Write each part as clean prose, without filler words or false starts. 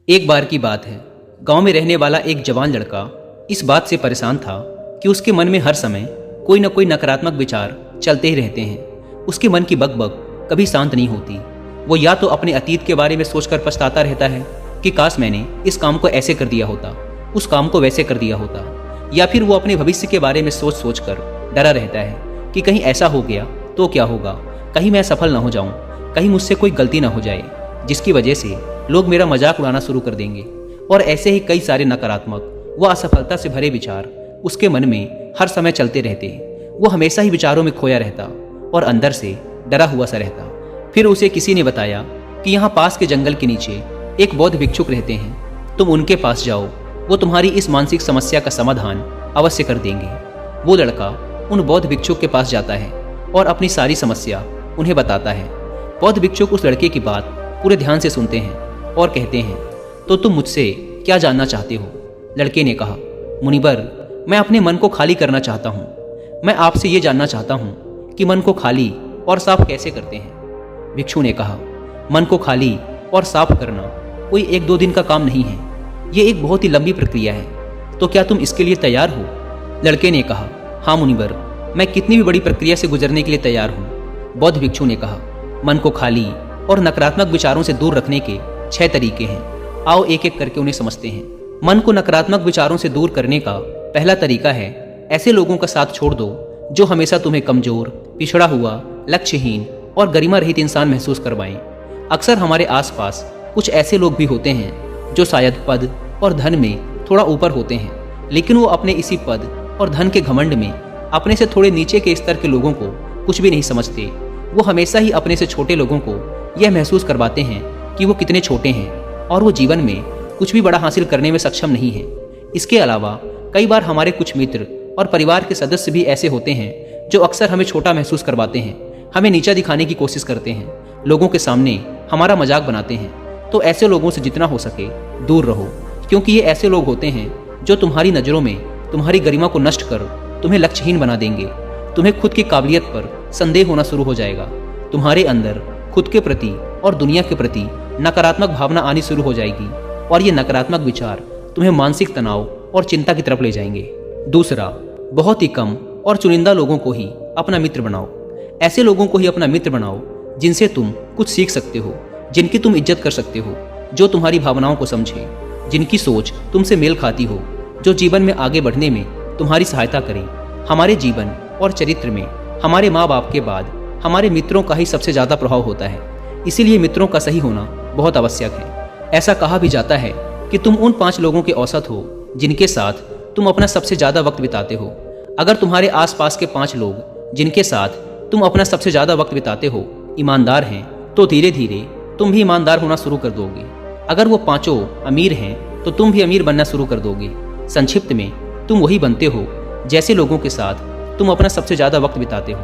एक बार की बात है, गांव में रहने वाला एक जवान लड़का इस बात से परेशान था कि उसके मन में हर समय कोई न कोई नकारात्मक विचार चलते ही रहते हैं। उसके मन की बकबक कभी शांत नहीं होती। वो या तो अपने अतीत के बारे में सोचकर पछताता रहता है कि काश मैंने इस काम को ऐसे कर दिया होता, उस काम को वैसे कर दिया होता, या फिर वो अपने भविष्य के बारे में सोच सोच कर डरा रहता है कि कहीं ऐसा हो गया तो क्या होगा, कहीं मैं सफल ना हो जाऊं, कहीं मुझसे कोई गलती ना हो जाए जिसकी वजह से लोग मेरा मजाक उड़ाना शुरू कर देंगे। और ऐसे ही कई सारे नकारात्मक व असफलता से भरे विचार उसके मन में हर समय चलते रहते। वो हमेशा ही विचारों में खोया रहता और अंदर से डरा हुआ सा रहता। फिर उसे किसी ने बताया कि यहाँ पास के जंगल के नीचे एक बौद्ध भिक्षुक रहते हैं, तुम उनके पास जाओ, वो तुम्हारी इस मानसिक समस्या का समाधान अवश्य कर देंगे। वो लड़का उन बौद्ध भिक्षुक के पास जाता है और अपनी सारी समस्या उन्हें बताता है। बौद्ध भिक्षुक उस लड़के की बात पूरे ध्यान से सुनते हैं और कहते हैं, तो तुम मुझसे क्या जानना चाहते हो? लड़के ने कहा, मुनिवर, मैं अपने मन को खाली करना चाहता हूँ। मैं आपसे ये जानना चाहता हूँ कि मन को खाली और साफ कैसे करते हैं? भिक्षु ने कहा, मन को खाली और साफ करना कोई एक दो दिन का काम नहीं है, ये एक बहुत ही लंबी प्रक्रिया है। तो क्या तुम इसके लिए तैयार हो? लड़के ने कहा, हाँ मुनिवर, मैं कितनी भी बड़ी प्रक्रिया से गुजरने के लिए तैयार हूँ। बौद्ध भिक्षु ने कहा, मन को खाली और नकारात्मक विचारों से दूर रखने के 6 तरीके हैं। आओ एक एक करके उन्हें समझते हैं। मन को नकारात्मक विचारों से दूर करने का पहला तरीका है, ऐसे लोगों का साथ छोड़ दो जो हमेशा तुम्हें कमजोर, पिछड़ा हुआ, लक्ष्यहीन और गरिमा रहित इंसान महसूस करवाएं। अक्सर हमारे आसपास कुछ ऐसे लोग भी होते हैं जो शायद पद और धन में थोड़ा ऊपर होते हैं, लेकिन वो अपने इसी पद और धन के घमंड में अपने से थोड़े नीचे के स्तर के लोगों को कुछ भी नहीं समझते। वो हमेशा ही अपने से छोटे लोगों को यह महसूस करवाते हैं कि वो कितने छोटे हैं और वो जीवन में कुछ भी बड़ा हासिल करने में सक्षम नहीं है। इसके अलावा कई बार हमारे कुछ मित्र और परिवार के सदस्य भी ऐसे होते हैं जो अक्सर हमें छोटा महसूस करवाते हैं, हमें नीचा दिखाने की कोशिश करते हैं, लोगों के सामने हमारा मजाक बनाते हैं। तो ऐसे लोगों से जितना हो सके दूर रहो, क्योंकि ये ऐसे लोग होते हैं जो तुम्हारी नज़रों में तुम्हारी गरिमा को नष्ट कर तुम्हें लक्ष्यहीन बना देंगे। तुम्हें खुद की काबिलियत पर संदेह होना शुरू हो जाएगा। तुम्हारे अंदर खुद के प्रति और दुनिया के प्रति नकारात्मक भावना आनी शुरू हो जाएगी और ये नकारात्मक विचार तुम्हें मानसिक तनाव और चिंता की तरफ ले जाएंगे। दूसरा, बहुत ही कम और चुनिंदा लोगों को ही अपना मित्र बनाओ। ऐसे लोगों को ही अपना मित्र बनाओ जिनसे तुम कुछ सीख सकते हो, जिनकी तुम इज्जत कर सकते हो, जो तुम्हारी भावनाओं को समझे, जिनकी सोच तुमसे मेल खाती हो, जो जीवन में आगे बढ़ने में तुम्हारी सहायता करें। हमारे जीवन और चरित्र में हमारे माँ बाप के बाद हमारे मित्रों का ही सबसे ज़्यादा प्रभाव होता है। इसीलिए मित्रों का सही होना बहुत आवश्यक है। ऐसा कहा भी जाता है कि तुम उन 5 लोगों के औसत हो जिनके साथ तुम अपना सबसे ज़्यादा वक्त बिताते हो। अगर तुम्हारे आसपास के 5 लोग जिनके साथ तुम अपना सबसे ज़्यादा वक्त बिताते हो ईमानदार हैं, तो धीरे धीरे तुम भी ईमानदार होना शुरू कर दोगे। अगर वो 5 अमीर हैं तो तुम भी अमीर बनना शुरू कर दोगे। संक्षिप्त में, तुम वही बनते हो जैसे लोगों के साथ तुम अपना सबसे ज़्यादा वक्त बिताते हो।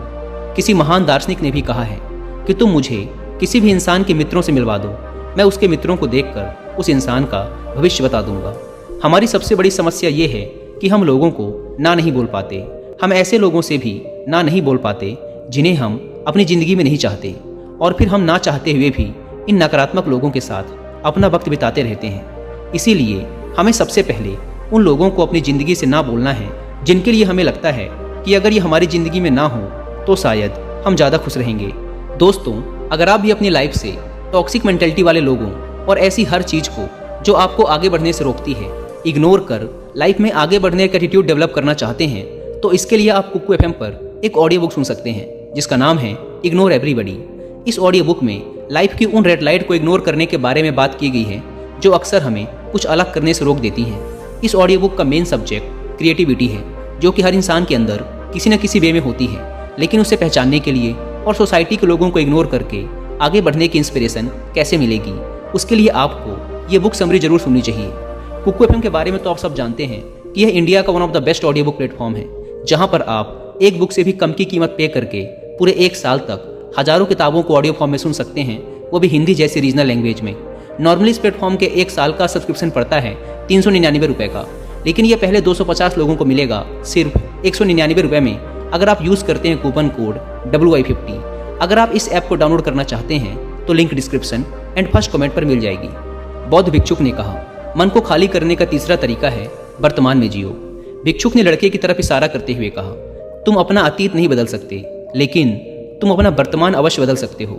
किसी महान दार्शनिक ने भी कहा है कि तुम मुझे किसी भी इंसान के मित्रों से मिलवा दो, मैं उसके मित्रों को देखकर उस इंसान का भविष्य बता दूंगा। हमारी सबसे बड़ी समस्या ये है कि हम लोगों को ना नहीं बोल पाते। हम ऐसे लोगों से भी ना नहीं बोल पाते जिन्हें हम अपनी ज़िंदगी में नहीं चाहते, और फिर हम ना चाहते हुए भी इन नकारात्मक लोगों के साथ अपना वक्त बिताते रहते हैं। इसीलिए हमें सबसे पहले उन लोगों को अपनी ज़िंदगी से ना बोलना है जिनके लिए हमें लगता है कि अगर ये हमारी ज़िंदगी में ना हो तो शायद हम ज़्यादा खुश रहेंगे। दोस्तों, अगर आप भी अपनी लाइफ से टॉक्सिक मेंटेलिटी वाले लोगों और ऐसी हर चीज़ को जो आपको आगे बढ़ने से रोकती है इग्नोर कर लाइफ में आगे बढ़ने का एटीट्यूड डेवलप करना चाहते हैं, तो इसके लिए आप कुकू एफएम पर एक ऑडियो बुक सुन सकते हैं जिसका नाम है इग्नोर एवरीबॉडी। इस ऑडियो बुक में लाइफ की उन रेड लाइट को इग्नोर करने के बारे में बात की गई है जो अक्सर हमें कुछ अलग करने से रोक देती हैं। इस ऑडियो बुक का मेन सब्जेक्ट क्रिएटिविटी है, जो कि हर इंसान के अंदर किसी न किसी वे में होती है, लेकिन उसे पहचानने के लिए और सोसाइटी के लोगों को इग्नोर करके आगे बढ़ने की इंस्पिरेशन कैसे मिलेगी, उसके लिए आपको ये बुक समरी जरूर सुननी चाहिए। कुकू एफएम के बारे में तो आप सब जानते हैं कि यह इंडिया का one of the best audio book platform है, जहां पर आप एक बुक से भी कम की कीमत पे करके पूरे 1 साल तक हजारों किताबों को ऑडियो फॉर्म में सुन सकते हैं, वो भी हिंदी जैसी रीजनल लैंग्वेज में। नॉर्मली इस प्लेटफॉर्म के 1 साल का सब्सक्रिप्शन पड़ता है 399 रुपये का, लेकिन यह पहले 250 लोगों को मिलेगा सिर्फ 199 रुपये में, अगर आप यूज़ करते हैं कूपन कोड WI50। अगर आप इस ऐप को डाउनलोड करना चाहते हैं तो link description and first comment पर मिल जाएगी। बौद्ध भिक्षुक ने कहा, मन को खाली करने का तीसरा तरीका है वर्तमान में जियो। भिक्षुक ने लड़के की तरफ इशारा करते हुए कहा, तुम अपना अतीत नहीं बदल सकते, लेकिन तुम अपना वर्तमान अवश्य बदल सकते हो।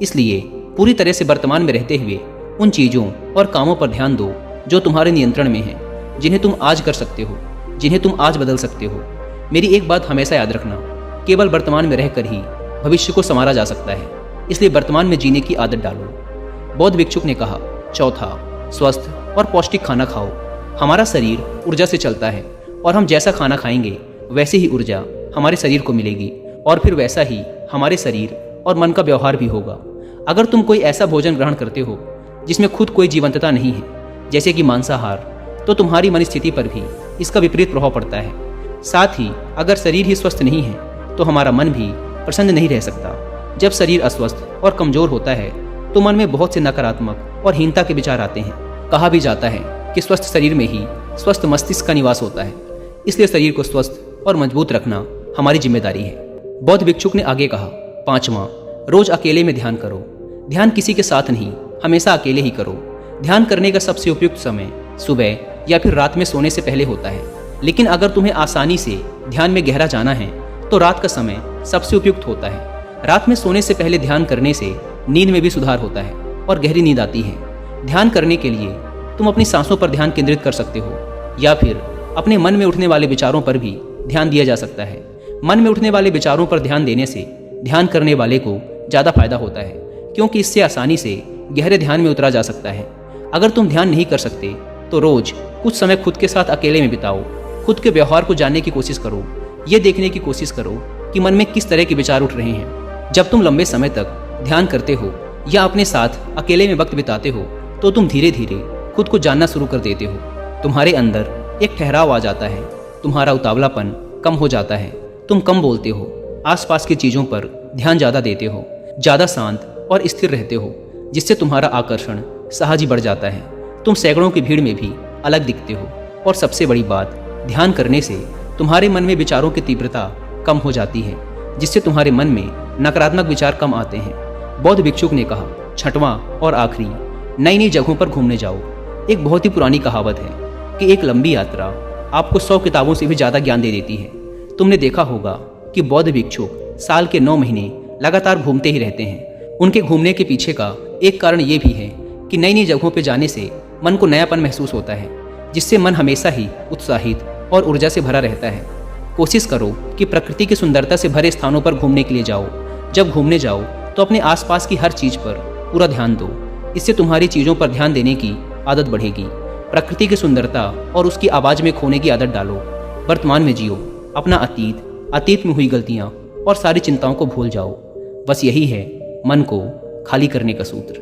इसलिए पूरी तरह से वर्तमान में रहते हुए उन चीज़ों और कामों पर ध्यान दो जो तुम्हारे नियंत्रण में हैं, जिन्हें तुम आज कर सकते हो, जिन्हें तुम आज बदल सकते हो। मेरी एक बात हमेशा याद रखना, केवल वर्तमान में रहकर ही भविष्य को संवारा जा सकता है, इसलिए वर्तमान में जीने की आदत डालो। बौद्ध भिक्षुक ने कहा, चौथा, स्वस्थ और पौष्टिक खाना खाओ। हमारा शरीर ऊर्जा से चलता है और हम जैसा खाना खाएंगे वैसे ही ऊर्जा हमारे शरीर को मिलेगी और फिर वैसा ही हमारे शरीर और मन का व्यवहार भी होगा। अगर तुम कोई ऐसा भोजन ग्रहण करते हो जिसमें खुद कोई जीवंतता नहीं है, जैसे कि मांसाहार, तो तुम्हारी मन स्थिति पर भी इसका विपरीत प्रभाव पड़ता है। साथ ही अगर शरीर ही स्वस्थ नहीं है तो हमारा मन भी प्रसन्न नहीं रह सकता। जब शरीर अस्वस्थ और कमजोर होता है तो मन में बहुत से नकारात्मक और हीनता के विचार आते हैं। कहा भी जाता है कि स्वस्थ शरीर में ही स्वस्थ मस्तिष्क का निवास होता है, इसलिए शरीर को स्वस्थ और मजबूत रखना हमारी जिम्मेदारी है। बौद्ध भिक्षुक ने आगे कहा, पांचवां, रोज अकेले में ध्यान करो। ध्यान किसी के साथ नहीं, हमेशा अकेले ही करो। ध्यान करने का सबसे उपयुक्त समय सुबह या फिर रात में सोने से पहले होता है, लेकिन अगर तुम्हें आसानी से ध्यान में गहरा जाना है तो रात का समय सबसे उपयुक्त होता है। रात में सोने से पहले ध्यान करने से नींद में भी सुधार होता है और गहरी नींद आती है। ध्यान करने के लिए तुम अपनी सांसों पर ध्यान केंद्रित कर सकते हो या फिर अपने मन में उठने वाले विचारों पर भी ध्यान दिया जा सकता है। मन में उठने वाले विचारों पर ध्यान देने से ध्यान करने वाले को ज़्यादा फायदा होता है, क्योंकि इससे आसानी से गहरे ध्यान में उतरा जा सकता है। अगर तुम ध्यान नहीं कर सकते तो रोज कुछ समय खुद के साथ अकेले में बिताओ। खुद के व्यवहार को जानने की कोशिश करो, ये देखने की कोशिश करो कि मन में किस तरह के विचार उठ रहे हैं। जब तुम लंबे समय तक ध्यान करते हो या अपने साथ अकेले में वक्त बिताते हो तो तुम धीरे धीरे खुद को जानना शुरू कर देते हो। तुम्हारे अंदर एक ठहराव आ जाता है, तुम्हारा उतावलापन कम हो जाता है, तुम कम बोलते हो, आसपास की चीज़ों पर ध्यान ज़्यादा देते हो, ज़्यादा शांत और स्थिर रहते हो, जिससे तुम्हारा आकर्षण सहज ही बढ़ जाता है। तुम सैकड़ों की भीड़ में भी अलग दिखते हो और सबसे बड़ी बात, ध्यान करने से तुम्हारे मन में विचारों की तीव्रता कम हो जाती है, जिससे तुम्हारे मन में नकारात्मक विचार कम आते हैं। बौद्ध भिक्षुक ने कहा, छठवां और आखिरी, नई नई जगहों पर घूमने जाओ। एक बहुत ही पुरानी कहावत है कि एक लंबी यात्रा आपको 100 किताबों से भी ज़्यादा ज्ञान दे देती है। तुमने देखा होगा कि बौद्ध भिक्षुक साल के 9 महीने लगातार घूमते ही रहते हैं। उनके घूमने के पीछे का एक कारण ये भी है कि नई नई जगहों पर जाने से मन को नयापन महसूस होता है, जिससे मन हमेशा ही उत्साहित और ऊर्जा से भरा रहता है। कोशिश करो कि प्रकृति की सुंदरता से भरे स्थानों पर घूमने के लिए जाओ। जब घूमने जाओ तो अपने आसपास की हर चीज़ पर पूरा ध्यान दो। इससे तुम्हारी चीज़ों पर ध्यान देने की आदत बढ़ेगी। प्रकृति की सुंदरता और उसकी आवाज़ में खोने की आदत डालो। वर्तमान में जियो। अपना अतीत में हुई गलतियाँ और सारी चिंताओं को भूल जाओ। बस यही है मन को खाली करने का सूत्र।